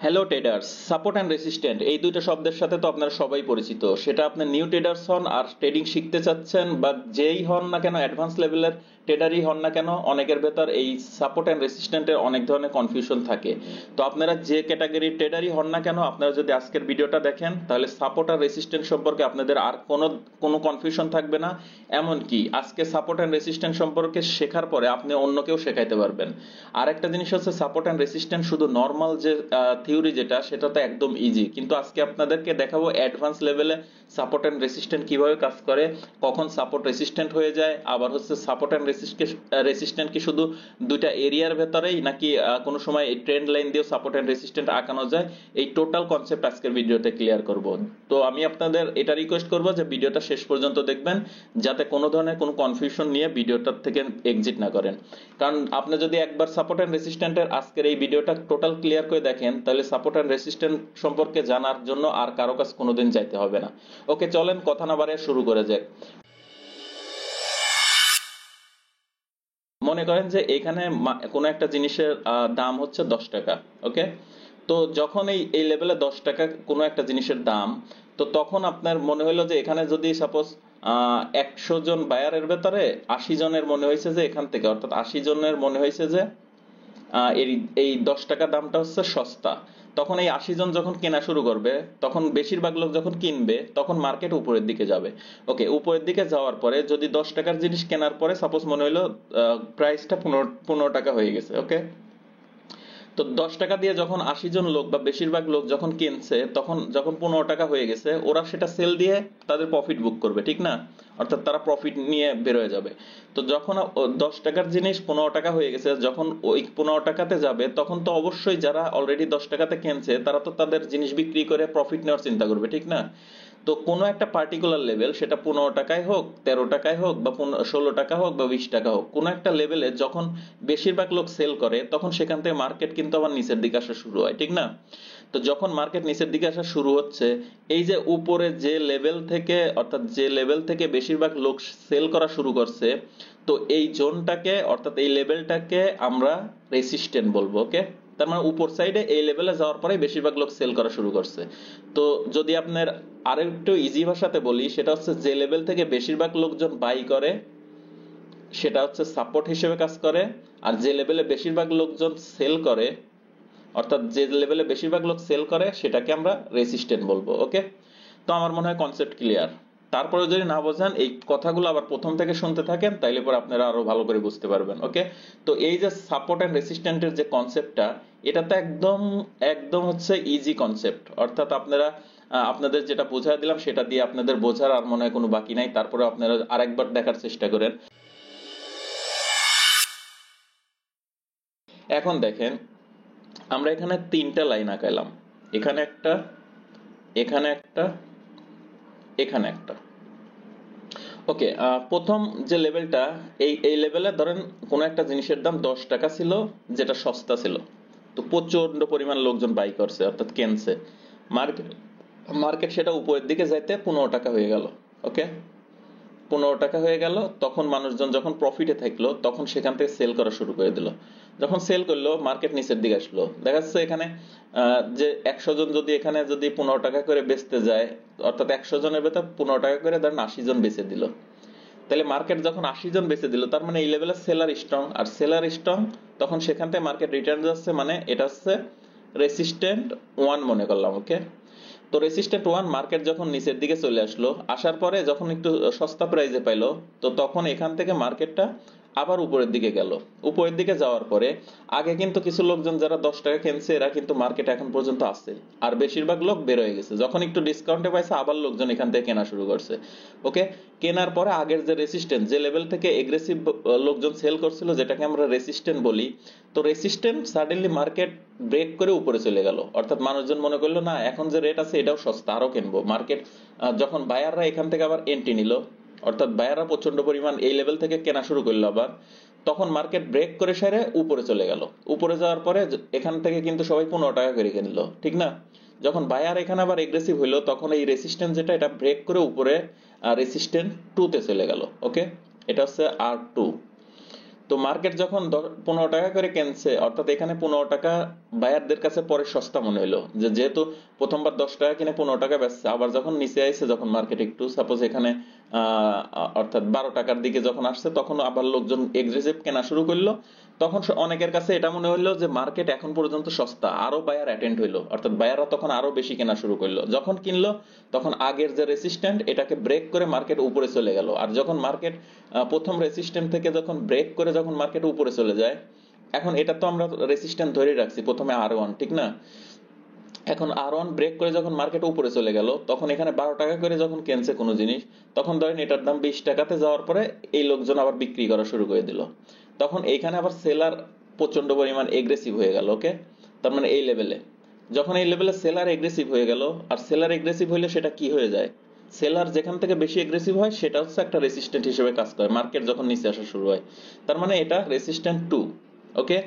Hello traders, support and resistant এই দুইটা শব্দের সাথে তো আপনারা সবাই পরিচিত। সেটা আপনি নিউ ট্রেডার্স হন আর ট্রেডিং শিখতে চাচ্ছেন, বা যেই হন না কেন, অ্যাডভান্স লেভেলের ট্রেডারই হন না কেন, অনেকের ভেতর এই সাপোর্ট অ্যান্ড রেসিস্ট্যান্টের অনেক ধরনের কনফিউশন থাকে। তো আপনারা যে ক্যাটাগরির ট্রেডারই হন না কেন, আপনারা যদি আজকের ভিডিওটা দেখেন তাহলে সাপোর্ট আর রেসিস্ট্যান্ট সম্পর্কে আপনাদের আর কোনো কোনো কনফিউশন থাকবে না। এমনকি আজকে সাপোর্ট অ্যান্ড রেসিস্ট্যান্ট সম্পর্কে শেখার পরে আপনি অন্যকেও শেখাইতে পারবেন। আর একটা জিনিস হচ্ছে, সাপোর্ট অ্যান্ড রেসিস্ট্যান্ট শুধু নর্মাল যে থিওরি যেটা, সেটা তো একদম ইজি, কিন্তু আজকে আপনাদেরকে দেখাবো অ্যাডভান্স লেভেলে সাপোর্ট অ্যান্ড রেসিস্ট্যান্ট কিভাবে কাজ করে, কখন সাপোর্ট রেসিস্ট্যান্ট হয়ে যায়, আবার হচ্ছে সাপোর্ট অ্যান্ড রেসিস্ট্যান্ট কি শুধু দুইটা এরিয়ার ভেতরেই, নাকি কোনো সময় এই ট্রেন্ড লাইন দিয়েও সাপোর্ট অ্যান্ড রেসিস্ট্যান্ট আঁকানো যায়। এই টোটাল কনসেপ্ট আজকের ভিডিওতে ক্লিয়ার করব। তো আমি আপনাদের এটা রিকোয়েস্ট করবো যে ভিডিওটা শেষ পর্যন্ত দেখবেন, যাতে কোনো ধরনের কোনো কনফিউশন নিয়ে ভিডিওটার থেকে এক্সিট না করেন। কারণ আপনি যদি একবার সাপোর্ট অ্যান্ড রেসিস্ট্যান্টের আজকের এই ভিডিওটা টোটাল ক্লিয়ার করে দেখেন, তাহলে সাপোর্ট অ্যান্ড রেসিস্ট্যান্ট সম্পর্কে জানার জন্য আর কারো কাছে কোনোদিন যাইতে হবে না। ওকে, চলেন কথা না বাড়িয়ে শুরু করে যাক। মনে করেন যে এখানে কোনো একটা জিনিসের দাম হচ্ছে 10 টাকা। ওকে, তো যখন এই এই লেভেলে 10 টাকা কোনো একটা জিনিসের দাম, তো তখন আপনার মনে হলো যে এখানে যদি সাপোজ 100 জন বায়ারের ভেতরে 80 জনের মনে হয়েছে যে এখান থেকে, অর্থাৎ 80 জনের মনে হয়েছে যে এই এই 10 টাকা দামটা হচ্ছে সস্তা, তখন এই 80 জন যখন কেনা শুরু করবে, তখন বেশিরভাগ লোক যখন কিনবে, তখন মার্কেট উপরের দিকে যাবে। ওকে, উপরের দিকে যাওয়ার পরে যদি 10 টাকার জিনিস কেনার পরে সাপোজ মনে হলো প্রাইসটা 15 টাকা হয়ে গেছে। ওকে, তো 10 টাকা দিয়ে যখন 80 জন লোক বা বেশিরভাগ লোক যখন কিনছে, তখন যখন 15 টাকা হয়ে গেছে, ওরা সেটা সেল দিয়ে তাদের প্রফিট বুক করবে, ঠিক না? অর্থাৎ তারা প্রফিট নিয়ে বেরোয় যাবে। তো যখন 10 টাকার জিনিস 15 টাকা হয়ে গেছে, যখন ওই 15 টাকাতে যাবে, তখন তো অবশ্যই যারা অলরেডি 10 টাকাতে কিনছে তারা তো তাদের জিনিস বিক্রি করে প্রফিট নেওয়ার চিন্তা করবে, ঠিক না? তো কোনো একটা পার্টিকুলার লেভেল, সেটা 15 টাকায় হোক, 13 টাকায় হোক, বা 16 টাকা হোক, বা 20 টাকা হোক, কোনো একটা লেভেলে যখন বেশিরভাগ লোক সেল করে, তখন সেখান থেকে মার্কেট কিন্তু আবার নিচের দিকে আসা শুরু হয়, ঠিক না? তো যখন মার্কেট নিচের দিকে আসা শুরু হচ্ছে, এই যে উপরে যে লেভেল থেকে, অর্থাৎ যে লেভেল থেকে বেশিরভাগ লোক সেল করা শুরু করছে, তো এই জোনটাকে, অর্থাৎ এই লেভেলটাকে আমরা রেসিস্ট্যান্ট বলবো। ওকে, তার মানে উপর সাইডে এই লেভেলে যাওয়ার পরে বেশিরভাগ লোক সেল করা শুরু করছে। তো যদি আপনার আরেকটু ইজি ভাষাতে বলি, সেটা হচ্ছে যে লেভেল থেকে বেশিরভাগ লোকজন বাই করে, সেটা হচ্ছে সাপোর্ট হিসেবে কাজ করে। আর যে লেভেলে বেশিরভাগ লোকজন সেল করে, অর্থাৎ যে লেভেলে বেশিরভাগ লোক সেল করে, সেটাকে আমরা রেসিস্ট্যান্ট বলবো। ওকে, তো আমার মনে হয় কনসেপ্ট ক্লিয়ার। তারপরে যদি না বোঝেন, এই কথাগুলো আবার প্রথম থেকে শুনতে থাকেন, তাইলে পরে আপনারা আরো ভালো করে বুঝতে পারবেন। ওকে, তো এই যে সাপোর্ট এন্ড রেসিস্ট্যান্টের যে কনসেপ্টটা, এটা তো একদম একদম হচ্ছে ইজি কনসেপ্ট। অর্থাৎ আপনারা আপনাদের যেটা বোঝায় দিলাম, সেটা দিয়ে আপনাদের বোঝার আর মনে হয় কোনো বাকি নাই। তারপরে আপনারা আরেকবার দেখার চেষ্টা করেন। এখন দেখেন, আমরা এখানে 3টা লাইন আঁকাইলাম, এখানে একটা, এখানে একটা, এখানে একটা। ওকে, প্রথম যে লেভেলটা, এই লেভেলে ধরেন কোন একটা জিনিসের দাম 10 টাকা ছিল, যেটা সস্তা ছিল। তো প্রচন্ড পরিমাণ লোকজন বাই করছে, অর্থাৎ কেনছে। মার্কেট মার্কেট সেটা উপরের দিকে যাইতে 15 টাকা হয়ে গেল। ওকে, 15 টাকা হয়ে গেল, তখন মানুষজন যখন প্রফিটে থাকলো, তখন সেখান থেকে সেল করা শুরু করে দিল। যখন সেল করলো, মার্কেট নিচের দিকে আসলো। দেখা যাচ্ছে এখানে যে 100 জন যদি এখানে যদি 15 টাকা করে বেচতে যায়, অর্থাৎ 100 জনের ভেতর 15 টাকা করে ধরেন 80 জন বেচে দিল। তাহলে মার্কেট যখন 80 জন বেচে দিল, তার মানে এই লেভেলে সেলার স্ট্রং, আর সেলার স্ট্রং, তখন সেখান থেকে মার্কেট রিটার্ন যাচ্ছে, মানে এটা হচ্ছে রেসিস্ট্যান্ট 1 মনে করলাম। ওকে, তো রেসিস্ট্যান্ট 1 মার্কেট যখন নিচের দিকে চলে আসলো, আসার পরে যখন একটু সস্তা প্রাইসে পাইলো, তো তখন এখান থেকে মার্কেটটা আবার উপরের দিকে গেল। উপরের দিকে যাওয়ার পরে আগে কিন্তু কিছু লোকজন যারা 10 টাকা কিনছে, এরা কিন্তু মার্কেট এখন পর্যন্ত আছে, আর বেশিরভাগ লোক বের হয়ে গেছে। যখন একটু ডিসকাউন্টে পাইছে, আবার লোকজন এখান থেকে কেনা শুরু করছে। ওকে, কেনার পরে আগের যে রেসিস্ট্যান্ট, যে লেভেল থেকে এগ্রেসিভ লোকজন সেল করছিল, যেটাকে আমরা রেসিস্ট্যান্ট বলি, তো রেসিস্ট্যান্ট সাডেনলি মার্কেট ব্রেক করে উপরে চলে গেল। অর্থাৎ মানুষজন মনে করলো, না, এখন যে রেট আছে এটাও সস্তা, আরো কিনবো। মার্কেট যখন বায়াররা এখান থেকে আবার এন্ট্রি নিল, অর্থাৎ বায়াররা প্রচন্ড পরিমাণ এই লেভেল থেকে কেনা শুরু করলো আবার, তখন মার্কেট ব্রেক করে সেরে উপরে চলে গেল। উপরে যাওয়ার পরে এখান থেকে কিন্তু সবাই 15 টাকা করে কিনলো, ঠিক না? যখন বায়ার এখানে আবার এগ্রেসিভ হইলো, তখন এই রেসিস্ট্যান্ট যেটা, এটা ব্রেক করে উপরে রেসিস্ট্যান্ট 2 তে চলে গেল। ওকে, এটা হচ্ছে R2। তো তো মার্কেট যখন 15 টাকা করে কিনছে, অর্থাৎ এখানে 15 টাকা বায়ারদের কাছে পরে সস্তা মনে হলো, যে যেহেতু প্রথমবার 10 টাকা কিনে 15 টাকা বেচছে, আবার যখন নিচে আইছে, যখন মার্কেট একটু সাপোজ এখানে অর্থাৎ 12 টাকার দিকে যখন আসছে, তখন আবার লোকজন এগ্রেসিভ কেনা শুরু করলো। তখন অনেকের কাছে এটা মনে হইলো যে মার্কেট এখন পর্যন্ত সস্তা, আরো বায়ার অ্যাটেন্ড হইলো, অর্থাৎ বায়াররা তখন আরো বেশি কেনা শুরু করলো। যখন কিনলো তখন আগের যে রেসিস্ট্যান্ট এটাকে ব্রেক করে মার্কেট উপরে চলে গেল। আর যখন মার্কেট প্রথম রেসিস্ট্যান্ট থেকে যখন ব্রেক করে যখন মার্কেট উপরে চলে যায়, এখন এটা তো আমরা রেসিস্ট্যান্ট ধরে রাখছি প্রথমে R1, ঠিক না? এখন R1 ব্রেক করে যখন মার্কেট উপরে চলে গেল, তখন এখানে 12 টাকা করে যখন কিনছে কোনো জিনিস, তখন ধরেন এটার দাম 20 টাকাতে যাওয়ার পরে এই লোকজন আবার বিক্রি করা শুরু করে দিল। তখন এইখানে আবার সেলার প্রচন্ড পরিমাণ এগ্রেসিভ হয়ে গেল। ওকে, তার মানে এই লেভেলে, যখন এই লেভেলে সেলার এগ্রেসিভ হয়ে গেল, আর সেলার এগ্রেসিভ হইলে সেটা কি হয়ে যায়, সেলার যেখান থেকে বেশি এগ্রেসিভ হয় সেটা হচ্ছে একটা রেসিস্ট্যান্ট হিসেবে কাজ করে মার্কেট যখন নিচে আসা শুরু হয়। তার মানে এটা রেসিস্ট্যান্ট 2। ওকে,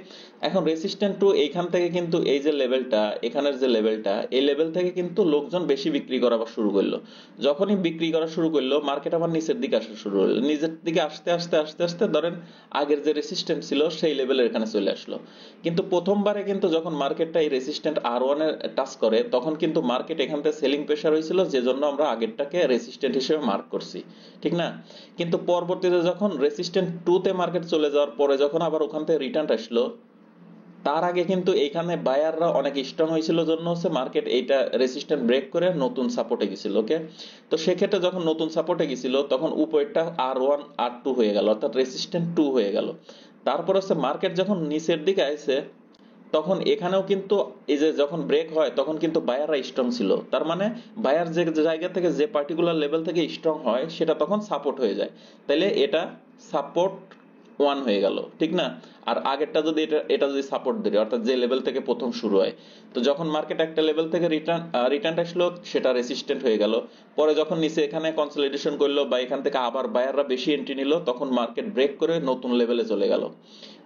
এখন রেসিস্ট্যান্ট 2 এইখান থেকে কিন্তু এই যে লেভেলটা, এখানের যে লেভেলটা, এই লেভেল থেকে কিন্তু লোকজন বেশি বিক্রি করা আবার শুরু করলো। যখনই বিক্রি করা শুরু করলো, মার্কেট আবার নিচের দিকে আসা শুরু হলো। নিচের দিকে আসতে আসতে আস্তে আস্তে ধরেন আগের যে রেসিস্ট্যান্ট ছিল সেই লেভেলের এখানে চলে আসলো। কিন্তু প্রথমবারে কিন্তু যখন মার্কেটটা এই রেসিস্ট্যান্ট R1 এর টাচ করে, তখন কিন্তু মার্কেট এখান থেকে সেলিং প্রেসার হয়েছিল, যে জন্য আমরা আগেরটাকে রেসিস্ট্যান্ট হিসেবে মার্ক করছি, ঠিক না? কিন্তু পরবর্তীতে যখন রেসিস্ট্যান্ট 2 তে মার্কেট চলে যাওয়ার পরে যখন আবার ওখান থেকে রিটার্ন আসলো, তার আগে কিন্তু এখানে বায়াররা অনেক স্ট্রং হয়েছিল, জন্য হচ্ছে মার্কেট এইটা রেসিস্ট্যান্ট ব্রেক করে নতুন সাপোর্টে গেছিল। ওকে, তো সেক্ষেত্রে যখন নতুন সাপোর্টে গেছিল, তখন উপরেরটা R1 R2 হয়ে গেল, অর্থাৎ রেসিস্ট্যান্ট 2 হয়ে গেল। তারপর হচ্ছে মার্কেট যখন নিচের দিকে আসে, তখন এখানেও কিন্তু এই যে যখন ব্রেক হয়, তখন কিন্তু বায়াররা স্ট্রং ছিল। তার মানে বায়ার যে জায়গা থেকে, যে পার্টিকুলার লেভেল থেকে স্ট্রং হয়, সেটা তখন সাপোর্ট হয়ে যায়। তাইলে এটা সাপোর্ট 1 হয়ে গেল, ঠিক না? আর আগেরটা যদি এটা এটা যদি সাপোর্ট ধরে, অর্থাৎ যে লেভেল থেকে প্রথম শুরু হয়, তো যখন মার্কেট একটা লেভেল থেকে রিটার্ন আসলো, সেটা রেসিস্ট্যান্ট হয়ে গেল। পরে যখন নিচে এখানে কনসলিডেশন করলো বা এখান থেকে আবার বায়াররা বেশি এন্ট্রি নিল, তখন মার্কেট ব্রেক করে নতুন লেভেলে চলে গেল।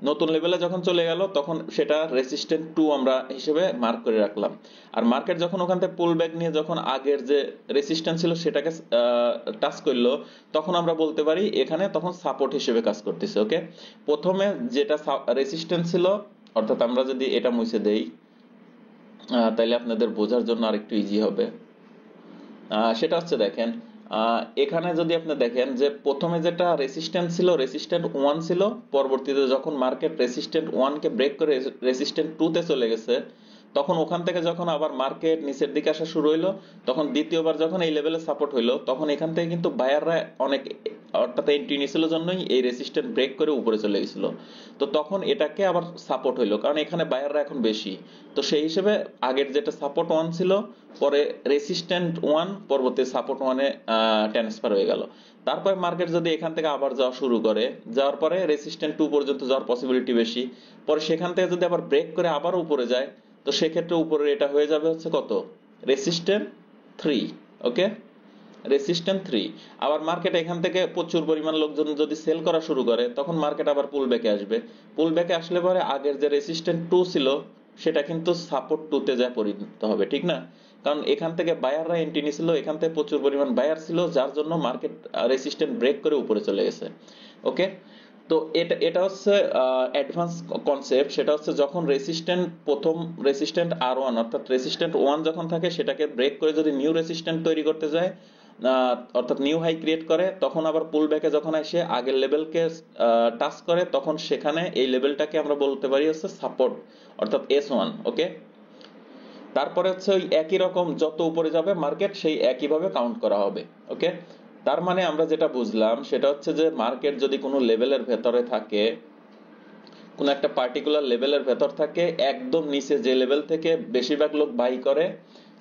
নতুন লেভেলে যখন চলে গেল, তখন সেটা রেসিস্ট্যান্ট 2 আমরা হিসেবে মার্ক করে রাখলাম। আর মার্কেট যখন ওখান থেকে পুল ব্যাক নিয়ে যখন আগের যে রেসিস্ট্যান্স ছিল সেটাকে টাচ করলো, তখন আমরা বলতে পারি এখানে তখন সাপোর্ট হিসেবে কাজ করতেছে। ওকে, প্রথমে যেটা রেসিস্ট্যান্স ছিল, অর্থাৎ আমরা যদি এটা মুছে দেই, তাইলে আপনাদের বোঝার জন্য আরেকটু ইজি হবে। সেটা হচ্ছে দেখেন, এখানে যদি আপনি দেখেন যে প্রথমে যেটা রেসিস্ট্যান্স ছিল, রেসিস্ট্যান্ট 1 ছিল, পরবর্তীতে যখন মার্কেট রেসিস্ট্যান্ট 1 কে ব্রেক করে রেসিস্ট্যান্ট 2 তে চলে গেছে, তখন ওখান থেকে যখন আবার মার্কেট নিচের দিকে আসা শুরু হইলো, তখন দ্বিতীয়বার যখন এই লেভেলে সাপোর্ট হইলো, তখন এখান থেকে কিন্তু বায়াররা অনেক, অর্থাৎ এন্ট্রি নিছিল জন্যই এই রেসিস্ট্যান্ট ব্রেক করে উপরে চলে গেছিল। তো তখন এটাকে আবার সাপোর্ট হইলো, কারণ এখানে বায়াররা এখন বেশি। তো সেই হিসেবে আগের যেটা সাপোর্ট 1 ছিল, পরে রেসিস্ট্যান্ট 1 পরবর্তী সাপোর্ট 1 এ ট্রান্সফার হয়ে গেল। তারপরে মার্কেট যদি এখান থেকে আবার যাওয়া শুরু করে, যাওয়ার পরে রেসিস্ট্যান্ট 2 পর্যন্ত যাওয়ার পসিবিলিটি বেশি, পরে সেখান থেকে যদি আবার ব্রেক করে আবার উপরে যায়, তো সেক্ষেত্রে উপরে এটা হয়ে যাবে হচ্ছে কত, রেসিস্ট্যান্ট 3। ওকে, রেসিস্ট্যান্ট 3। আবার মার্কেট এখান থেকে প্রচুর পরিমাণ লোকজন যদি সেল করা শুরু করে, তখন মার্কেট আবার পুল ব্যাকে আসবে। পুল ব্যাকে আসলে পরে আগের যে রেসিস্ট্যান্ট 2 ছিল, সেটা কিন্তু সাপোর্ট 2 তে যায় পরিণত হবে, ঠিক না? কারণ এখান থেকে বায়াররা এন্ট্রি নিছিল, এখান থেকে প্রচুর পরিমাণ বায়ার ছিল, যার জন্য মার্কেট রেসিস্ট্যান্ট ব্রেক করে উপরে চলে গেছে। ওকে, তো এটা এটা হচ্ছে অ্যাডভান্স কনসেপ্ট। সেটা হচ্ছে যখন রেসিস্ট্যান্ট প্রথম রেসিস্ট্যান্ট R1, অর্থাৎ রেসিস্ট্যান্ট 1 যখন থাকে, সেটাকে ব্রেক করে যদি নিউ রেসিস্ট্যান্ট তৈরি করতে যায়, অর্থাৎ নিউ হাই ক্রিয়েট করে, তখন আবার পুল ব্যাকে যখন এসে আগের লেভেলকে টাচ করে, তখন সেখানে এই লেভেলটাকে আমরা বলতে পারি হচ্ছে সাপোর্ট, অর্থাৎ S1। ওকে, তারপরে হচ্ছে ওই একই রকম যত উপরে যাবে মার্কেট, সেই একইভাবে কাউন্ট করা হবে। ওকে, তার মানে আমরা যেটা বুঝলাম সেটা হচ্ছে যে মার্কেট যদি কোনো লেভেলের ভেতরে থাকে, কোন একটা পার্টিকুলার লেভেলের ভেতর থাকে, একদম নিচে যে লেভেল থেকে বেশিরভাগ লোক বাই করে,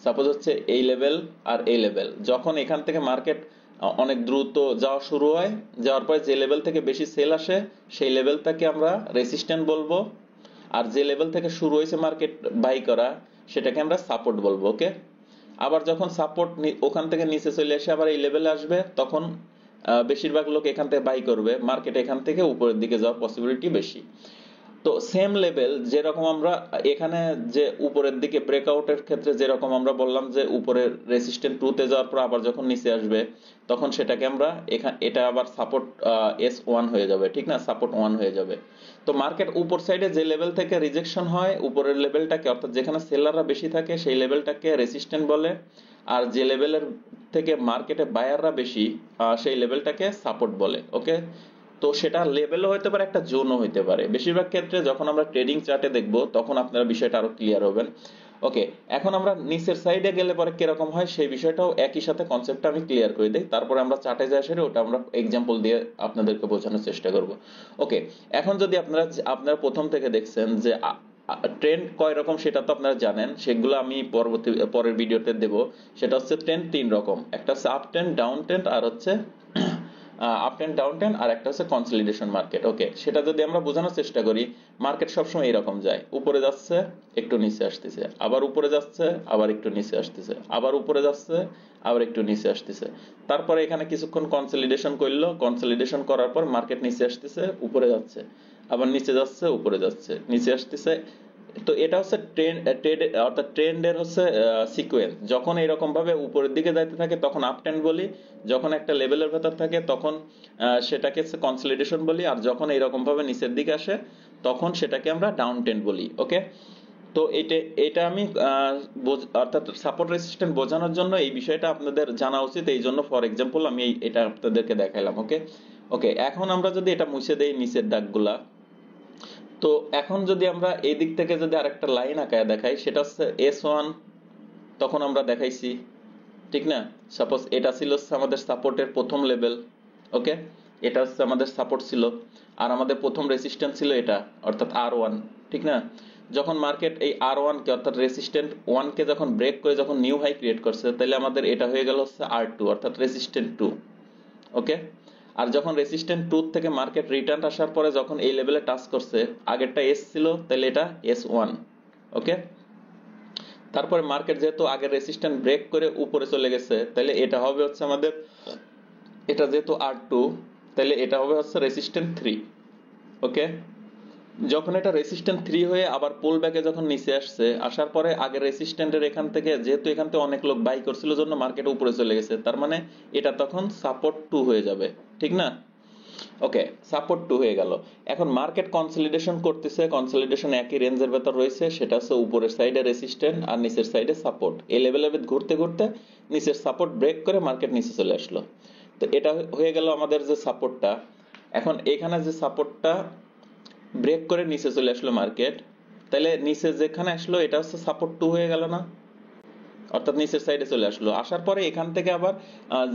সাপোজ হচ্ছে এই লেভেল আর এই লেভেল, যখন এখান থেকে মার্কেট অনেক দ্রুত যাওয়া শুরু হয়, যাওয়ার পরে যে লেভেল থেকে বেশি সেল আসে, সেই লেভেলটাকে আমরা রেসিস্ট্যান্ট বলবো। আর যে লেভেল থেকে শুরু হয়েছে মার্কেট বাই করা, সেটাকে আমরা সাপোর্ট বলবো। ওকে, আবার যখন সাপোর্ট ওখান থেকে নিচে চলে এসে আবার এই লেভেলে আসবে, তখন বেশিরভাগ লোক এখান থেকে বাই করবে, মার্কেট এখান থেকে উপরের দিকে যাওয়ার পসিবিলিটি বেশি। তো সেম লেভেল যেরকম আমরা এখানে যে উপরের দিকে ব্রেকআউটের ক্ষেত্রে যেরকম আমরা বললাম যে উপরের রেসিস্ট্যান্ট 2 তে যাওয়ার পর আবার যখন নিচে আসবে তখন সেটাকে আমরা এটা আবার সাপোর্ট S1 হয়ে যাবে, ঠিক না, সাপোর্ট 1 হয়ে যাবে। তো মার্কেট উপর সাইডে যে লেভেল থেকে রিজেকশন হয় উপরের লেভেলটাকে, অর্থাৎ যেখানে সেলাররা বেশি থাকে সেই লেভেলটাকে রেসিস্ট্যান্ট বলে, আর যে লেভেলের থেকে মার্কেটে বায়াররা বেশি সেই লেভেলটাকে সাপোর্ট বলে। ওকে, তো সেটা লেভেলও হতে পারে, একটা জোনও হতে পারে। বেশিরভাগ ক্ষেত্রে যখন আমরা ট্রেডিং চার্টে দেখব তখন আপনারা বিষয়টা আরো ক্লিয়ার হবেন। ওকে, এখন আমরা নিচের সাইডে গেলে পরে কিরকম হয় সেই বিষয়টাও একই সাথে কনসেপ্টটা আমি ক্লিয়ার করে দিই, তারপরে আমরা চার্টে যাই সেটা ওটা আমরা এক্সাম্পল দিয়ে আপনাদেরকে বোঝানোর চেষ্টা করব। ওকে, এখন যদি আপনারা প্রথম থেকে দেখছেন যে ট্রেন্ড কয় রকম সেটা তো আপনারা জানেন, সেগুলো আমি পরের ভিডিওতে দেব। সেটা হচ্ছে ট্রেন্ড তিন রকম, একটা হচ্ছে আপ ট্রেন্ড, ডাউন ট্রেন্ড, আর হচ্ছে আপ ট্রেন্ড, ডাউন ট্রেন্ড, আর একটা হচ্ছে কনসলিডেশন মার্কেট। ওকে, সেটা যদি আমরা বোঝানোর চেষ্টা করি, মার্কেট সবসময় এরকম যায়, উপরে যাচ্ছে একটু নিচে আসতেছে, আবার উপরে যাচ্ছে আবার একটু নিচে আসতেছে, আবার উপরে যাচ্ছে আবার একটু নিচে আসতেছে, তারপরে এখানে কিছুক্ষণ কনসলিডেশন করলো, কনসলিডেশন করার পর মার্কেট নিচে আসতেছে, উপরে যাচ্ছে, আবার নিচে যাচ্ছে, উপরে যাচ্ছে, নিচে আসতেছে। তো এটা হচ্ছে ট্রেন্ড, অর্থাৎ ট্রেন্ডের হচ্ছে সিকোয়েন্স। যখন এরকম ভাবে উপরের দিকে যাইতে থাকে তখন আপ ট্রেন্ড বলি, যখন একটা লেভেলের ভেতর থাকে তখন সেটাকে কনসলিডেশন বলি, আর যখন এরকম ভাবে নিচের দিকে আসে তখন সেটাকে আমরা ডাউন ট্রেন্ড বলি। ওকে, তো এটা আমি অর্থাৎ সাপোর্ট রেসিস্ট্যান্ট বোঝানোর জন্য এই বিষয়টা আপনাদের জানা উচিত, এই জন্য ফর এক্সাম্পল আমি এটা আপনাদেরকে দেখাইলাম। ওকে ওকে, এখন আমরা যদি এটা মুছে দেই নিচের দাগগুলা, তো এখন যদি আমরা এই দিক থেকে যদি আরেকটা লাইন আঁকায় দেখাই সেটা হচ্ছে S1, তখন আমরা দেখাইছি, ঠিক না, সাপোজ এটা ছিল আমাদের সাপোর্টের প্রথম লেভেল। ওকে, এটা হচ্ছে আমাদের সাপোর্ট ছিল, আর আমাদের প্রথম রেসিস্ট্যান্স ছিল এটা, অর্থাৎ R1, ঠিক না। যখন মার্কেট এই R1 কে অর্থাৎ রেসিস্ট্যান্ট 1 কে যখন ব্রেক করে যখন নিউ হাই ক্রিয়েট করছে, তাহলে আমাদের এটা হয়ে গেল হচ্ছে R2 অর্থাৎ রেসিস্ট্যান্ট 2। ওকে, আর যখন রেসিস্ট্যান্ট 2 থেকে মার্কেট রিটার্ন আসার পরে যখন এই লেভেলে টাচ করছে, আগেরটা S ছিল তাহলে এটা S1। ওকে, তারপরে মার্কেট যেহেতু আগের রেসিস্ট্যান্ট ব্রেক করে উপরে চলে গেছে, তাহলে এটা হবে হচ্ছে আমাদের, এটা যেহেতু R2 তাহলে এটা হবে হচ্ছে রেসিস্ট্যান্ট 3। ওকে, যখন এটা রেসিস্ট্যান্ট 3 হয়ে আবার পুল ব্যাকে যখন নিচে আসছে, আসার পরে আগের রেসিস্ট্যান্টের এখান থেকে যেহেতু এখান থেকে অনেক লোক বাই করছিল জন্য মার্কেট উপরে চলে গেছে, তার মানে এটা তখন সাপোর্ট 2 হয়ে যাবে, ঠিক না। ওকে, সাপোর্ট 2 হয়ে গেল। এখন মার্কেট কনসলিডেশন করতেছে, কনসলিডেশন একই রেঞ্জের ভেতর রয়েছে, সেটা হচ্ছে উপরের সাইডে রেসিস্ট্যান্ট আর নিচের সাইডে সাপোর্ট, এই লেভেলের ঘুরতে ঘুরতে নিচের সাপোর্ট ব্রেক করে মার্কেট নিচে চলে আসলো। তো এটা হয়ে গেল আমাদের যে সাপোর্টটা। এখন এখানে যে সাপোর্টটা ব্রেক করে নিচে চলে আসলো মার্কেট, তাহলে নিচে যেখানে আসলো এটা হচ্ছে সাপোর্ট 2 হয়ে গেল না, অর্থাৎ নিচের সাইডে চলে আসলো। আসার পরে এখান থেকে আবার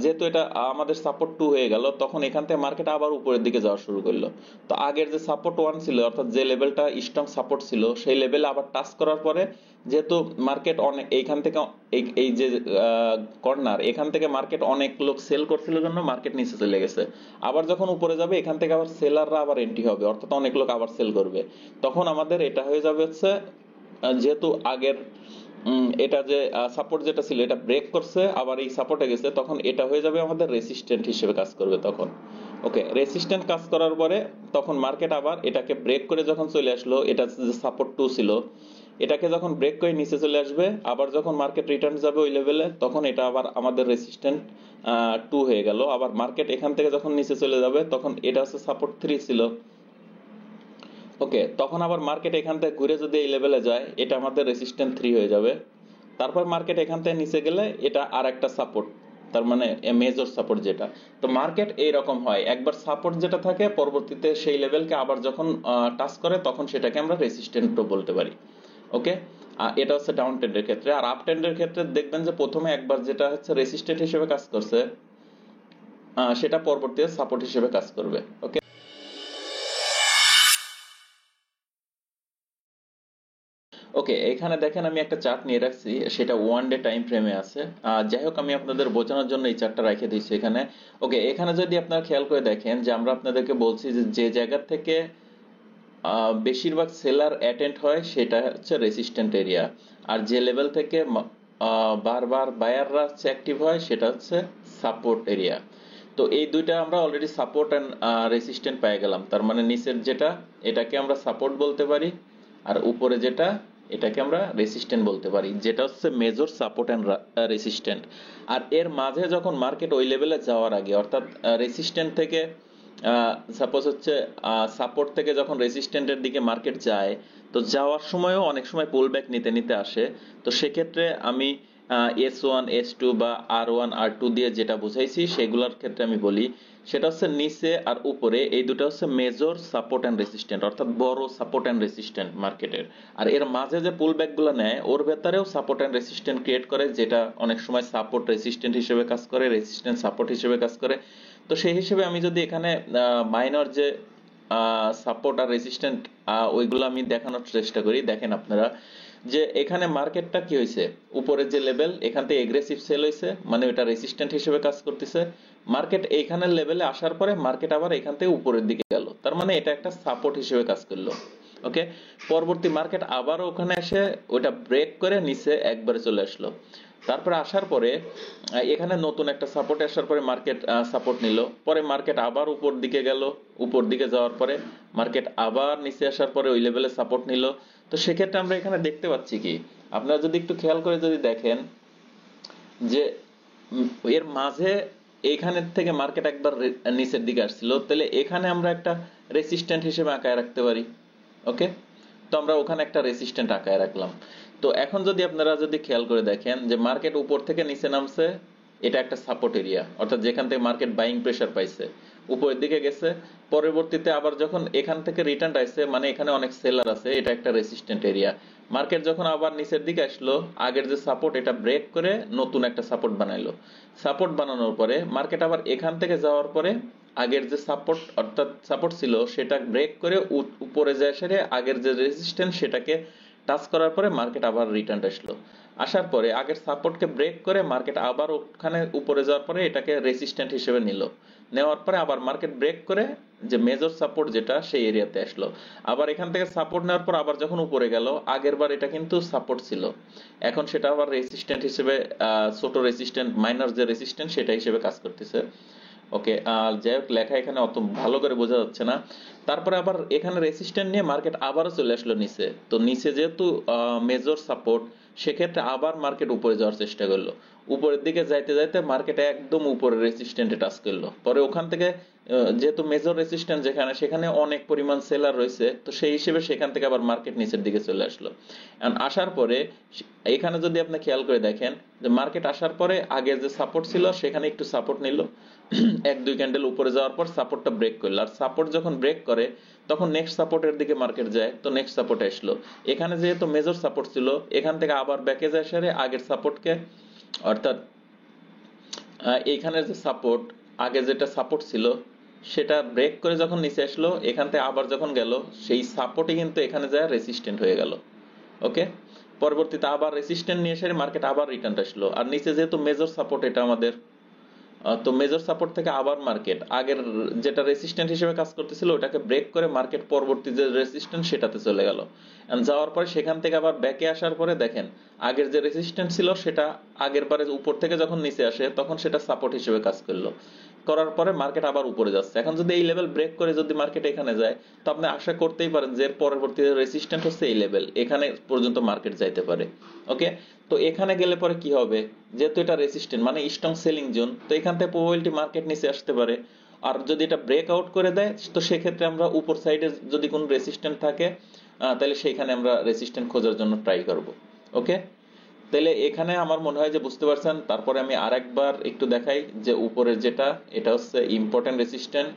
যেহেতু এটা আমাদের সাপোর্ট 2 হয়ে গেল, তখন এখান থেকে মার্কেট আবার উপরের দিকে যাওয়া শুরু করলো। তো আগের যে সাপোর্ট 1 ছিল অর্থাৎ যে লেভেলটা স্ট্রং সাপোর্ট ছিল সেই লেভেলে আবার টাচ করার পরে যেহেতু মার্কেট অনেক এইখান থেকে এই যে কর্নার, এখান থেকে মার্কেট অনেক লোক সেল করছিল জন্য মার্কেট নিচে চলে গেছে। আবার যখন উপরে যাবে এখান থেকে আবার সেলাররা আবার এন্ট্রি হবে, অর্থাৎ অনেক লোক আবার সেল করবে, তখন আমাদের এটা হয়ে যাবে হচ্ছে যেহেতু আগের এটা যে সাপোর্ট যেটা ছিল এটা ব্রেক করছে আবার এই সাপোর্টে গেছে, তখন এটা হয়ে যাবে আমাদের রেসিস্ট্যান্ট হিসেবে কাজ করবে তখন। ওকে, রেসিস্ট্যান্ট কাজ করার পরে তখন মার্কেট আবার এটাকে ব্রেক করে যখন চলে আসলো, এটা যে সাপোর্ট 2 ছিল এটাকে যখন ব্রেক করে নিচে চলে আসবে, আবার যখন মার্কেট রিটার্ন যাবে ওই লেভেলে, তখন এটা আবার আমাদের রেসিস্ট্যান্ট 2 হয়ে গেল। আবার মার্কেট এখান থেকে যখন নিচে চলে যাবে তখন এটা হচ্ছে সাপোর্ট 3 ছিল। ওকে, তখন আবার মার্কেট এখান থেকে ঘুরে যদি এই লেভেলে যায় এটা আমাদের রেসিস্ট্যান্ট 3 হয়ে যাবে। তারপর মার্কেট এখান থেকে নিচে গেলে এটা আর একটা সাপোর্ট, তার মানে মেজর সাপোর্ট যেটা। তো মার্কেট এইরকম হয়, একবার সাপোর্ট যেটা থাকে পরবর্তীতে সেই লেভেলকে আবার যখন টাচ করে তখন সেটাকে আমরা রেসিস্ট্যান্টও বলতে পারি। ওকে, এটা হচ্ছে ডাউন ট্রেন্ডের ক্ষেত্রে। আর আপ ট্রেন্ডের ক্ষেত্রে দেখবেন যে প্রথমে একবার যেটা হচ্ছে রেসিস্ট্যান্ট হিসেবে কাজ করছে সেটা পরবর্তীতে সাপোর্ট হিসেবে কাজ করবে। ওকে, ওকে, এখানে দেখেন আমি একটা চার্ট নিয়ে রাখছি, সেটা 1 ডে টাইম ফ্রেমে আছে। যাই হোক আমি আপনাদের বোঝানোর জন্য এই চার্টটা রেখে দিয়েছি এখানে। ওকে, এখানে যদি আপনারা খেয়াল করে দেখেন যে আমরা আপনাদেরকে বলছি যে যে জায়গা থেকে বেশিরভাগ সেলার অ্যাটেন্ড হয় সেটা হচ্ছে রেসিস্ট্যান্ট এরিয়া, আর যে লেভেল থেকে বারবার বায়াররা হচ্ছে অ্যাক্টিভ হয় সেটা হচ্ছে সাপোর্ট এরিয়া। তো এই দুইটা আমরা অলরেডি সাপোর্ট এন্ড রেসিস্ট্যান্ট পেয়ে গেলাম, তার মানে নিচের যেটা এটাকে আমরা সাপোর্ট বলতে পারি, আর উপরে যেটা এটাকে আমরা রেসিস্ট্যান্ট বলতে পারি, যেটা হচ্ছে মেজর সাপোর্ট এন্ড রেসিস্ট্যান্ট। আর এর মাঝে যখন মার্কেট ওই লেভেলে যাওয়ার আগে, অর্থাৎ রেসিস্ট্যান্ট থেকে সাপোজ হচ্ছে সাপোর্ট থেকে যখন রেসিস্ট্যান্টের দিকে মার্কেট যায়, তো যাওয়ার সময়ও অনেক সময় পুল ব্যাক নিতে নিতে আসে। তো সেক্ষেত্রে আমি S1 S2 বা R1 R2 দিয়ে যেটা বুঝাইছি সেগুলোর ক্ষেত্রে আমি বলি সেটা হচ্ছে নিচে আর উপরে এই দুটো হচ্ছে মেজর সাপোর্ট এন্ড রেসিস্ট্যান্ট, অর্থাৎ বড় সাপোর্ট এন্ড রেসিস্ট্যান্ট মার্কেটের। আর এর মাঝে যে পুল ব্যাক গুলো নেয় ওর ভেতরেও সাপোর্ট এন্ড রেসিস্ট্যান্ট ক্রিয়েট করে, যেটা অনেক সময় সাপোর্ট রেসিস্ট্যান্ট হিসেবে কাজ করে, রেসিস্ট্যান্ট সাপোর্ট হিসেবে কাজ করে। তো সেই হিসেবে আমি যদি এখানে মাইনর যে সাপোর্ট আর রেসিস্ট্যান্ট ওইগুলো আমি দেখানোর চেষ্টা করি, দেখেন আপনারা যে এখানে মার্কেটটা কি হয়েছে, উপরের যে লেভেল এখান থেকে এগ্রেসিভ সেল হয়েছে, মানে এটা রেসিস্ট্যান্ট হিসেবে কাজ করতেছে। মার্কেট এইখানের লেভেলে আসার পরে মার্কেট আবার এখান থেকে উপরের দিকে গেল, তার মানে এটা একটা সাপোর্ট হিসেবে কাজ করলো। ওকে, পরবর্তী মার্কেট আবার ওখানে এসে ওটা ব্রেক করে নিচে একবারে চলে আসলো। তারপরে আসার পরে এখানে নতুন একটা সাপোর্ট আসার পরে মার্কেট সাপোর্ট নিল, পরে মার্কেট আবার উপর দিকে গেল, উপর দিকে যাওয়ার পরে মার্কেট আবার নিচে আসার পরে ওই লেভেলে সাপোর্ট নিল। তো সেক্ষেত্রে আমরা এখানে দেখতে পাচ্ছি কি, আপনারা যদি একটু খেয়াল করে যদি দেখেন যে এর মাঝে এইখানের থেকে মার্কেট একবার নিচের দিকে আসছিল, তাহলে এখানে আমরা একটা রেসিস্ট্যান্ট হিসেবে আঁকায় রাখতে পারি। ওকে, তো আমরা ওখানে একটা রেসিস্ট্যান্ট আঁকায় রাখলাম। তো এখন যদি আপনারা যদি খেয়াল করে দেখেন যে মার্কেট উপর থেকে নিচে নামছে, এটা একটা সাপোর্ট এরিয়া, অর্থাৎ যেখান থেকে মার্কেট বাইং প্রেসার পাইছে, উপরের দিকে গেছে, পরবর্তীতে আবার যখন এখান থেকে রিটার্ন আসছে, মানে এখানে অনেক সেলার আছে, এটা একটা রেসিস্ট্যান্ট এরিয়া। মার্কেট যখন আবার নিচের দিকে আসলো, আগের যে সাপোর্ট এটা ব্রেক করে নতুন একটা সাপোর্ট বানাইলো। সাপোর্ট বানানোর পরে মার্কেট আবার এখান থেকে যাওয়ার পরে আগের যে সাপোর্ট অর্থাৎ সাপোর্ট ছিল সেটা ব্রেক করে উপরে যায়, সেরে আগের যে রেজিস্ট্যান্স সেটাকে টাচ করার পরে মার্কেট আবার রিটার্ন আসলো। আসার পরে আগের সাপোর্টকে ব্রেক করে মার্কেট আবার ওখানে উপরে যাওয়ার পরে এটাকে রেসিস্ট্যান্ট হিসেবে নিল, নেওয়ার পরে আবার মার্কেট ব্রেক করে যে মেজর সাপোর্ট যেটা সেই এরিয়াতে আসলো। আবার এখান থেকে সাপোর্ট নেওয়ার পর আবার যখন উপরে গেল, আগের বার এটা কিন্তু সাপোর্ট ছিল, এখন সেটা আবার রেসিস্ট্যান্ট হিসেবে ছোট রেসিস্ট্যান্ট মাইনর যে রেসিস্ট্যান্ট সেটা হিসেবে কাজ করতেছে। ওকে, যাই হোক লেখা এখানে অত ভালো করে বোঝা যাচ্ছে না। তারপরে আবার এখানে রেসিস্ট্যান্ট নিয়ে মার্কেট আবারও চলে আসলো নিচে, তো নিচে যেহেতু মেজর সাপোর্ট, সেক্ষেত্রে আবার মার্কেট উপরে যাওয়ার চেষ্টা করলো। উপরের দিকে যাইতে যাইতে মার্কেট একদম উপরে রেসিস্ট্যান্টে টাচ করলো, পরে ওখান থেকে যেহেতু মেজর রেসিস্ট্যান্ট যেখানে সেখানে অনেক পরিমাণ সেলার রয়েছে, তো সেই হিসেবে সেখান থেকে আবার মার্কেট নিচের দিকে চলে আসলো। আসার পরে এখানে যদি আপনি খেয়াল করে দেখেন যে মার্কেট আসার পরে আগে যে সাপোর্ট ছিল সেখানে একটু সাপোর্ট নিল, এক দুই ক্যান্ডেল উপরে যাওয়ার পর সাপোর্টটা ব্রেক করলো, আর সাপোর্ট যখন ব্রেক করে তখন নেক্সট সাপোর্টের দিকে মার্কেট যায়, তো নেক্সট সাপোর্টে আসলো। এখানে যেহেতু মেজর সাপোর্ট ছিল এখান থেকে আবার ব্যাকে যায় সেরে আগের সাপোর্টকে, অর্থাৎ এইখানের যে সাপোর্ট আগে যেটা সাপোর্ট ছিল সেটা ব্রেক করে যখন নিচে আসলো, এখান থেকে আবার যখন গেল সেই সাপোর্টই কিন্তু এখানে যায় রেসিস্ট্যান্ট হয়ে গেল। ওকে, পরবর্তীতে আবার রেসিস্ট্যান্ট নিয়ে এসে মার্কেট আবার রিটার্ন আসলো, আর নিচে যেহেতু মেজর সাপোর্ট এটা আমাদের, তো মেজর সাপোর্ট থেকে আবার মার্কেট আগের যেটা রেসিস্ট্যান্ট হিসেবে কাজ করতেছিল ওটাকে ব্রেক করে মার্কেট পরবর্তী যে রেসিস্ট্যান্ট সেটাতে চলে গেল। যাওয়ার পরে সেখান থেকে আবার ব্যাকে আসার পরে দেখেন আগের যে রেসিস্ট্যান্ট ছিল সেটা আগের বারে উপর থেকে যখন নিচে আসে তখন সেটা সাপোর্ট হিসেবে কাজ করলো, করার পরে মার্কেট আবার উপরে যাচ্ছে। এখন যদি এই লেভেল ব্রেক করে যদি মার্কেট এখানে যায়, তো আপনি আশা করতেই পারেন যে এর পরবর্তী রেসিস্ট্যান্ট হচ্ছে এই লেভেল, এখানে পর্যন্ত মার্কেট যাইতে পারে। ওকে, তো এখানে গেলে পরে কি হবে, যেহেতু এটা রেসিস্ট্যান্ট মানে স্ট্রং সেলিং জোন, তো এখান থেকে প্রবাবিলিটি মার্কেট নিচে আসতে পারে। আর যদি এটা ব্রেক আউট করে দেয় তো সেক্ষেত্রে আমরা উপর সাইডে যদি কোনো রেসিস্ট্যান্ট থাকে তাহলে সেইখানে আমরা রেসিস্ট্যান্ট খোঁজার জন্য ট্রাই করব। ওকে, তাহলে এখানে আমার মনে হয় যে বুঝতে পারছেন। তারপরে আমি আরেকবার একটু দেখাই যে উপরের যেটা এটা হচ্ছে ইম্পর্টেন্ট রেসিস্ট্যান্ট,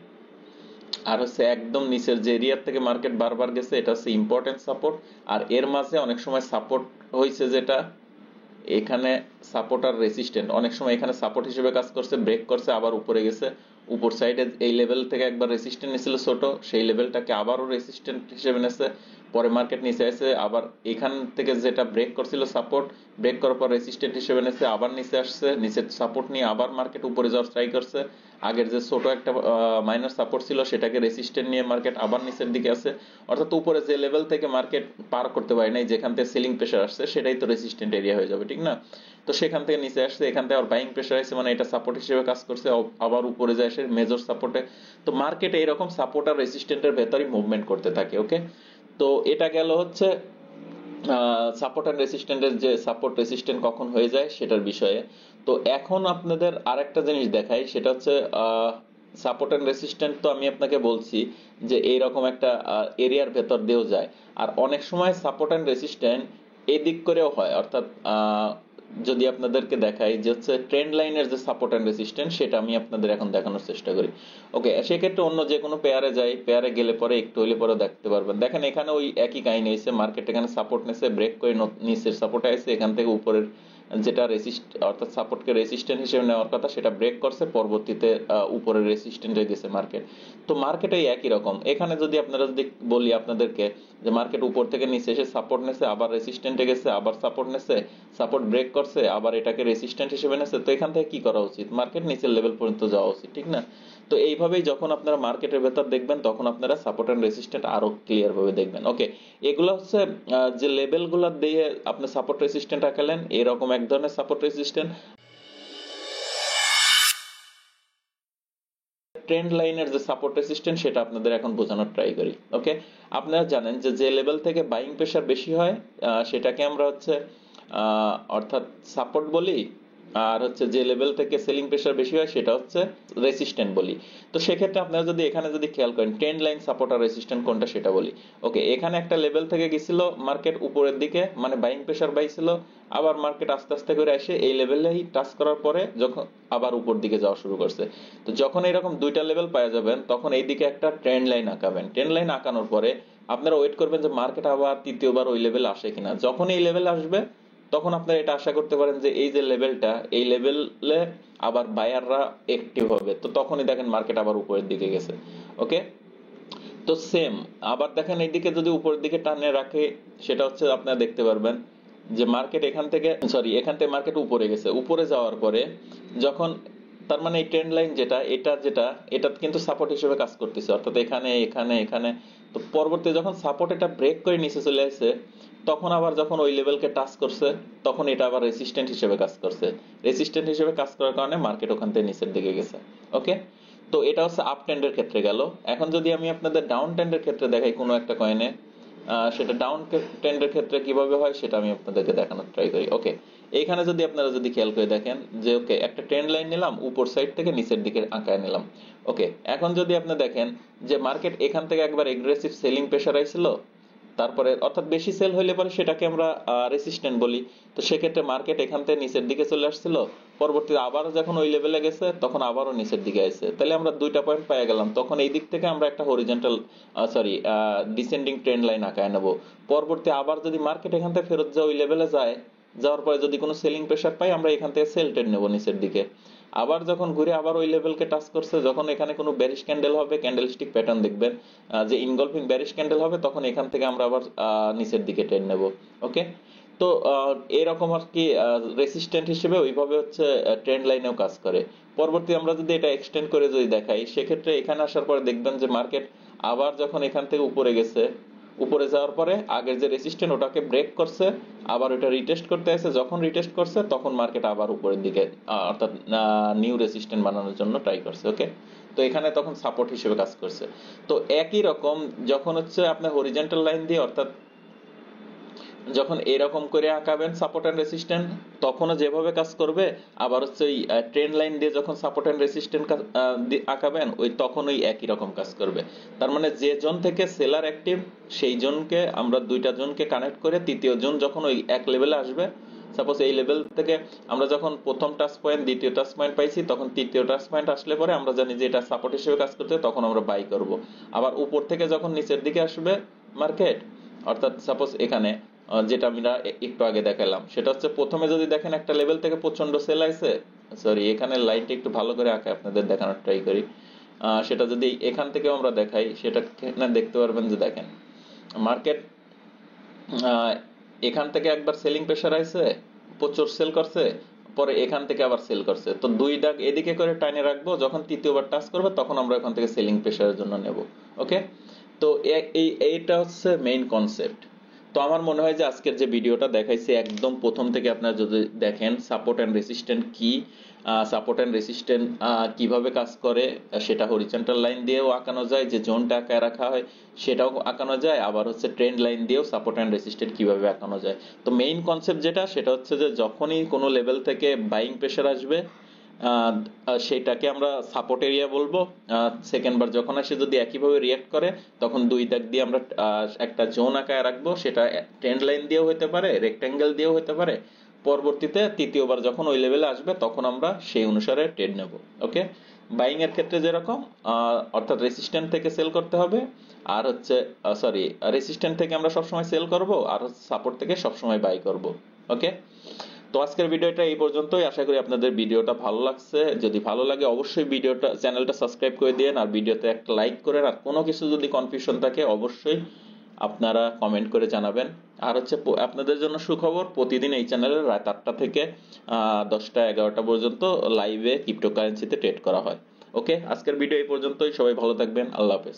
আর হচ্ছে একদম নিচের যে এরিয়া থেকে মার্কেট বারবার গেছে এটা হচ্ছে ইম্পর্টেন্ট সাপোর্ট। আর এর মাঝে অনেক সময় সাপোর্ট হয়েছে যেটা এখানে সাপোর্ট আর রেসিস্ট্যান্ট, অনেক সময় এখানে সাপোর্ট হিসেবে কাজ করছে, ব্রেক করছে, আবার উপরে গেছে। উপর সাইডে এই লেভেল থেকে একবার রেসিস্ট্যান্ট নিয়েছিল ছোট, সেই লেভেলটাকে আবারও রেসিস্ট্যান্ট হিসেবে নেছে, পরে মার্কেট নিচে আসে, আবার এখান থেকে যেটা ব্রেক করছিল সাপোর্ট, ব্রেক করার পর রেসিস্ট্যান্ট হিসেবে নিয়েছে, আবার নিচে আসছে, নিচে সাপোর্ট নিয়ে আবার মার্কেট উপরে যাওয়ার ট্রাই করছে। আগের যে ছোট একটা মাইনার সাপোর্ট ছিল সেটাকে রেসিস্ট্যান্ট নিয়ে মার্কেট আবার নিচের দিকে আছে। অর্থাৎ উপরে যে লেভেল থেকে মার্কেট পার করতে পারে নাই, যেখান থেকে সেলিং প্রেসার আসছে, সেটাই তো রেসিস্ট্যান্ট এরিয়া হয়ে যাবে, ঠিক না? তো সেখান থেকে নিচে আসছে, এখান থেকে আবার বাইং প্রেসার আছে, মানে এটা সাপোর্ট হিসেবে কাজ করছে, আবার উপরে যায় আসে মেজর সাপোর্টে। তো মার্কেট এইরকম সাপোর্ট আর রেসিস্ট্যান্টের ভেতরই মুভমেন্ট করতে থাকে। ওকে, তো এটা গেল হচ্ছে সাপোর্ট অ্যান্ড রেসিস্ট্যান্টের যে সাপোর্ট রেসিস্ট্যান্ট কখন হয়ে যায় সেটার বিষয়ে। তো এখন আপনাদের আরেকটা জিনিস দেখাই, সেটা হচ্ছে সাপোর্ট অ্যান্ড রেসিস্ট্যান্ট তো আমি আপনাকে বলছি যে এইরকম একটা এরিয়ার ভেতর দিয়েও যায়, আর অনেক সময় সাপোর্ট অ্যান্ড রেসিস্ট্যান্ট এই দিক করেও হয়। অর্থাৎ যদি আপনাদেরকে দেখাই যে হচ্ছে ট্রেন্ড লাইনের যে সাপোর্ট অ্যান্ড রেসিস্ট্যান্ট, সেটা আমি আপনাদের এখন দেখানোর চেষ্টা করি। ওকে, সেক্ষেত্রে অন্য যে কোনো পেয়ারে যাই, পেয়ারে গেলে পরে একটু হইলে পরে দেখতে পারবেন। দেখেন এখানে ওই একই কাহিনী হয়েছে, মার্কেট এখানে সাপোর্ট নিয়েছে, ব্রেক করে নিচের সাপোর্টে আসছে, এখান থেকে উপরের যেটা অর্থাৎ সাপোর্টকে রেসিস্ট্যান্ট হিসেবে নেওয়ার কথা সেটা ব্রেক করছে, পরবর্তীতে উপরের রেসিস্ট্যান্টে গেছে মার্কেট। তো মার্কেটে একই রকম, এখানে যদি আপনারা যদি বলি আপনাদেরকে যে মার্কেট উপর থেকে নিচে এসে সাপোর্ট নেছে, আবার রেসিস্ট্যান্টে গেছে, আবার সাপোর্ট নেছে, সাপোর্ট ব্রেক করছে, আবার এটাকে রেসিস্ট্যান্ট হিসেবে নেছে, তো এখান থেকে কি করা উচিত? মার্কেট নিচের লেভেল পর্যন্ত যাওয়া উচিত, ঠিক না? তো এইভাবেই যখন আপনারা মার্কেটের ভেতর দেখবেন, তখন আপনারা সাপোর্ট এন্ড রেসিস্ট্যান্ট আরো ক্লিয়ার ভাবে দেখবেন। ওকে, এগুলো হচ্ছে যে লেভেল গুলো দিয়ে আপনি সাপোর্ট রেসিস্ট্যান্ট আঁকালেন, এরকম এক ধরনের সাপোর্ট রেসিস্ট্যান্ট। ট্রেন্ড লাইনের যে সাপোর্ট রেসিস্ট্যান্ট সেটা আপনাদের এখন বোঝানোর ট্রাই করি। ওকে, আপনারা জানেন যে যে লেভেল থেকে বাইং প্রেসার বেশি হয় সেটাকে আমরা হচ্ছে অর্থাৎ সাপোর্ট বলি, আর হচ্ছে যে লেভেল থেকে সেলিং প্রেসার বেশি হয় সেটা হচ্ছে রেসিস্ট্যান্ট বলি। তো সেক্ষেত্রে আপনারা যদি এখানে যদি খেয়াল করেন ট্রেন্ড লাইন, সাপোর্ট আর রেসিস্ট্যান্ট কোনটা সেটা বলি। ওকে, এখানে একটা লেভেল থেকে গেছিল মার্কেট উপরের দিকে, মানে বাইং প্রেসার বাইছিল, আবার মার্কেট আস্তে আস্তে করে এসে এই লেভেলেই টাচ করার পরে যখন আবার উপর দিকে যাওয়া শুরু করছে। তো যখন এরকম দুইটা লেভেল পাওয়া যাবেন, তখন এই দিকে একটা ট্রেন্ড লাইন আঁকাবেন। ট্রেন্ড লাইন আঁকানোর পরে আপনারা ওয়েট করবেন যে মার্কেট আবার তৃতীয়বার ওই লেভেল আসে কিনা। যখন এই লেভেল আসবে, তখন আপনারা এটা আশা করতে পারেন যে এই যে লেভেলটা, এই লেভেলে আবার বায়াররা অ্যাক্টিভ হবে, তো তখনই দেখেন মার্কেট আবার উপরের দিকে গেছে। ওকে, তো সেম আবার দেখেন এইদিকে যদি উপরের দিকে টানে রাখে, সেটা হচ্ছে আপনারা দেখতে পারবেন যে মার্কেট এখান থেকে মার্কেট উপরে গেছে, উপরে যাওয়ার পরে যখন, তার মানে এই ট্রেন্ড লাইন এটা কিন্তু সাপোর্ট হিসেবে কাজ করতেছে, অর্থাৎ এখানে এখানে এখানে। তো পরবর্তী যখন সাপোর্ট এটা ব্রেক করে নিচে চলে আসছে, তখন আবার যখন ওই লেভেলকে টাচ করছে, তখন এটা আবার রেসিস্ট্যান্ট হিসেবে কাজ করছে। রেসিস্ট্যান্ট হিসেবে কাজ করার কারণে মার্কেট ওখান থেকে নিচের দিকে গেছে। ওকে, তো এটা হচ্ছে আপ ট্রেন্ডের ক্ষেত্রে গেল। এখন যদি আমি আপনাদের ডাউন ট্রেন্ডের ক্ষেত্রে দেখাই কোনো একটা কয়েনে, সেটা ডাউন ট্রেন্ডের ক্ষেত্রে কিভাবে হয় সেটা আমি আপনাদেরকে দেখানোর ট্রাই করি। ওকে, এইখানে যদি আপনারা যদি খেয়াল করে দেখেন যে ওকে একটা ট্রেন্ড লাইন নিলাম, উপর সাইড থেকে নিচের দিকে আঁকায় নিলাম। ওকে, এখন যদি আপনি দেখেন যে মার্কেট এখান থেকে একবার এগ্রেসিভ সেলিং প্রেসার আইছিল, তারপরে অর্থাৎ বেশি সেল হইলে পরে সেটাকে আমরা রেসিস্ট্যান্ট বলি। তো সেক্ষেত্রে মার্কেট এখান থেকে নিচের দিকে চলে আসছিল, পরবর্তীতে আবার যখন ওই লেভেলে গেছে তখন আবারও নিচের দিকে আসছে, তাহলে আমরা দুইটা পয়েন্ট পেয়ে গেলাম। তখন এই দিক থেকে আমরা একটা হরিজন্টাল ডিসেন্ডিং ট্রেন্ড লাইন আঁকায় নেবো। পরবর্তী আবার যদি মার্কেট এখান থেকে ফেরত যায়, ওই লেভেলে যায়, যাওয়ার পরে যদি কোনো সেলিং প্রেসার পাই, আমরা এখান থেকে সেল ট্রেন্ড নেবো নিচের দিকে। আবার যখন ঘুরে আবার ওই লেভেলকে টাচ করছে, যখন এখানে কোনো বেরিশ ক্যান্ডেল হবে, ক্যান্ডেলস্টিক প্যাটার্ন দেখবেন যে ইনগলফিং বেরিশ ক্যান্ডেল হবে, তখন এখান থেকে আমরা আবার নিচের দিকে ট্রেন্ড নেব। ওকে, তো এরকম আর কি রেসিস্ট্যান্ট হিসেবে ওইভাবে হচ্ছে ট্রেন্ড লাইনেও কাজ করে। পরবর্তী আমরা যদি এটা এক্সটেন্ড করে যদি দেখাই, সেক্ষেত্রে এখানে আসার পরে দেখবেন যে মার্কেট আবার যখন এখান থেকে উপরে গেছে, উপরে যাওয়ার পরে আগের যে রেসিস্ট্যান্ট ওটাকে ব্রেক করছে, আবার ওটা রিটেস্ট করতে আসে, যখন রিটেস্ট করছে তখন মার্কেট আবার উপরের দিকে অর্থাৎ নিউ রেসিস্ট্যান্ট বানানোর জন্য ট্রাই করছে। ওকে, তো এখানে তখন সাপোর্ট হিসেবে কাজ করছে। তো একই রকম যখন হচ্ছে আপনার হরিজন্টাল লাইন দিয়ে, অর্থাৎ যখন এরকম করে আঁকাবেন সাপোর্ট এন্ড রেসিস্ট্যান্ট, তখনও যেভাবে কাজ করবে। আবার হচ্ছে ওই ট্রেন্ড লাইন দিয়ে যখন সাপোর্ট এন্ড রেসিস্ট্যান্ট আঁকাবেন, ওই তখন ওই একই রকম কাজ করবে। তার মানে যে জোন থেকে সেলার অ্যাক্টিভ, সেই জোনকে আমরা দুইটা জোনকে কানেক্ট করে তৃতীয় জোন যখন ওই এক লেভেলে আসবে, সাপোজ এই লেভেল থেকে আমরা যখন প্রথম টাচ পয়েন্ট, দ্বিতীয় টাচ পয়েন্ট পাইছি, তখন তৃতীয় টাচ পয়েন্ট আসলে পরে আমরা জানি যে এটা সাপোর্ট হিসেবে কাজ করতে, তখন আমরা বাই করব। আবার উপর থেকে যখন নিচের দিকে আসবে মার্কেট, অর্থাৎ সাপোজ এখানে যেটা আমরা একটু আগে দেখালাম, সেটা হচ্ছে প্রথমে যদি দেখেন একটা লেভেল থেকে প্রচন্ড সেল আইছে, সরি এখানে লাইনটা একটু ভালো করে আঁকে আপনাদের দেখানোর ট্রাই করি। সেটা যদি এখান থেকেও আমরা দেখাই, সেটা দেখতে পারবেন যে দেখেন মার্কেট আহ, এখান থেকে একবার সেলিং প্রেসার আইছে, প্রচুর সেল করছে, পরে এখান থেকে আবার সেল করছে, তো দুই দাগ এদিকে করে টাইনে রাখবো, যখন তৃতীয়বার টাচ করবে তখন আমরা এখান থেকে সেলিং প্রেসারের জন্য নেব। ওকে, তো এইটা হচ্ছে মেইন কনসেপ্ট। তো আমার মনে হয় যে আজকের যে ভিডিওটা দেখাইছি একদম প্রথম থেকে আপনারা যদি দেখেন সাপোর্ট অ্যান্ড রেসিস্ট্যান্ট কি, সাপোর্ট অ্যান্ড রেসিস্ট্যান্ট কিভাবে কাজ করে, সেটা হরিজন্টাল লাইন দিয়েও আঁকানো যায়, যে জোনটা আঁকায় রাখা হয় সেটাও আঁকানো যায়, আবার হচ্ছে ট্রেন্ড লাইন দিয়েও সাপোর্ট অ্যান্ড রেসিস্ট্যান্ট কিভাবে আঁকানো যায়। তো মেইন কনসেপ্ট যেটা সেটা হচ্ছে যে যখনই কোনো লেভেল থেকে বাইং প্রেশার আসবে, সেটাকে আমরা সাপোর্ট এরিয়া বলবো। সেকেন্ড বার যখন আসে যদি একইভাবে রিয়াক্ট করে, তখন দুই দাগ দিয়ে আমরা একটা জোন আঁকায় রাখবো, সেটা ট্রেন্ড লাইন দিয়েও হতে পারে, রেক্ট্যাঙ্গেল দিয়েও হতে পারে। পরবর্তীতে তৃতীয়বার যখন ওই লেভেলে আসবে তখন আমরা সেই অনুসারে ট্রেড নেব। ওকে, বাইং এর ক্ষেত্রে যেরকম অর্থাৎ রেসিস্ট্যান্ট থেকে সেল করতে হবে, আর হচ্ছে সরি, রেসিস্ট্যান্ট থেকে আমরা সবসময় সেল করব, আর সাপোর্ট থেকে সবসময় বাই করব। ওকে, তো আজকের ভিডিওটা এই পর্যন্তই। আশা করি আপনাদের ভিডিওটা ভালো লাগছে। যদি ভালো লাগে অবশ্যই ভিডিওটা চ্যানেলটা সাবস্ক্রাইব করে দিন, আর ভিডিওতে একটা লাইক করেন, আর কোনো কিছু যদি কনফিউশন থাকে অবশ্যই আপনারা কমেন্ট করে জানাবেন। আর হচ্ছে আপনাদের জন্য সুখবর, প্রতিদিন এই চ্যানেলে রাত 8টা থেকে 10টা 11টা পর্যন্ত লাইভে ক্রিপ্টোকারেন্সিতে ট্রেড করা হয়। ওকে, আজকের ভিডিও এই পর্যন্তই। সবাই ভালো থাকবেন, আল্লাহ হাফেজ।